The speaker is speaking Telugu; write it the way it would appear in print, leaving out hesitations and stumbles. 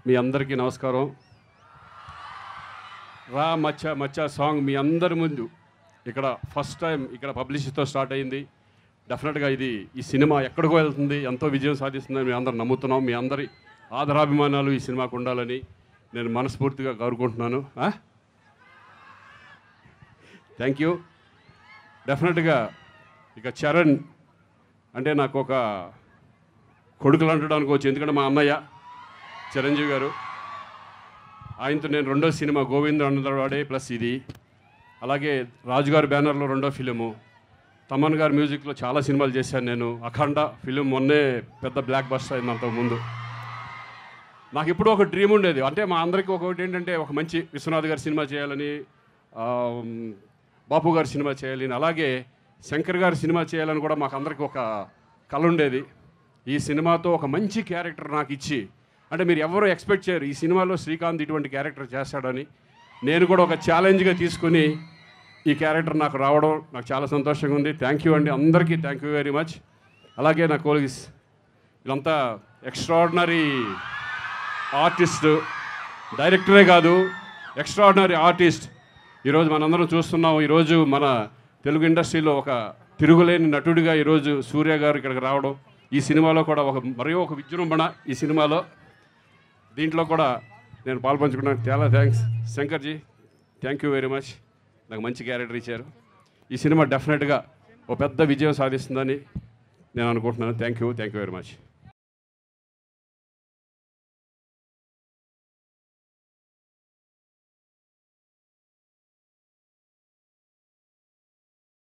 మీ అందరికీ నమస్కారం. రా మచ్చా మచ్చా సాంగ్ మీ అందరి ముందు ఇక్కడ ఫస్ట్ టైం ఇక్కడ పబ్లిసిటీతో స్టార్ట్ అయింది. డెఫినెట్గా ఈ సినిమా ఎక్కడికో వెళ్తుంది, ఎంతో విజయం సాధిస్తుందని మేము అందరం నమ్ముతున్నాం. మీ అందరి ఆదరాభిమానాలు ఈ సినిమాకు ఉండాలని నేను మనస్ఫూర్తిగా కోరుకుంటున్నాను. Thank you. డెఫినెట్గా ఇక చరణ్ అంటే నాకు ఒక కొడుకులు అంటడానికి వచ్చి, ఎందుకంటే మా అన్నయ్య చిరంజీవి గారు, ఆయనతో నేను రెండో సినిమా గోవింద్ అన్నవాడే ప్లస్ ఇది, అలాగే రాజుగారి బ్యానర్లో రెండో ఫిలిము, తమన్ గారి మ్యూజిక్లో చాలా సినిమాలు చేశాను నేను. అఖండ ఫిలిం మొన్నే పెద్ద బ్లాక్ బస్టర్ అయింది. అంతకుముందు నాకు ఇప్పుడు ఒక డ్రీమ్ ఉండేది, అంటే మా అందరికీ ఒకటి ఏంటంటే ఒక మంచి విశ్వనాథ్ గారి సినిమా చేయాలని, బాపు గారి సినిమా చేయాలని, అలాగే శంకర్ గారి సినిమా చేయాలని కూడా మాకు అందరికీ ఒక కళ ఉండేది. ఈ సినిమాతో ఒక మంచి క్యారెక్టర్ నాకు ఇచ్చి, అంటే మీరు ఎవరు ఎక్స్పెక్ట్ చేయరు ఈ సినిమాలో శ్రీకాంత్ ఇటువంటి క్యారెక్టర్ చేస్తాడని. నేను కూడా ఒక ఛాలెంజ్గా తీసుకుని ఈ క్యారెక్టర్ నాకు రావడం నాకు చాలా సంతోషంగా ఉంది. థ్యాంక్ యూ అండి, అందరికీ థ్యాంక్ యూ వెరీ మచ్. అలాగే నా కోలీగ్స్ వీళ్ళంతా ఎక్స్ట్రాడినరీ ఆర్టిస్ట్, డైరెక్టరే కాదు ఎక్స్ట్రాడినరీ ఆర్టిస్ట్. ఈరోజు మనందరం చూస్తున్నాం. ఈరోజు మన తెలుగు ఇండస్ట్రీలో ఒక తిరుగులేని నటుడిగా ఈరోజు సూర్య గారు ఇక్కడికి రావడం, ఈ సినిమాలో కూడా మరీ ఒక విజృంభణ ఈ సినిమాలో, దీంట్లో కూడా నేను పాల్పంచుకున్నాను. చాలా thanks శంకర్జీ, thank you very much. నాకు మంచి క్యారెక్టర్ ఇచ్చారు. ఈ సినిమా డెఫినెట్గా ఒక పెద్ద విజయం సాధిస్తుందని నేను అనుకుంటున్నాను. Thank you very much.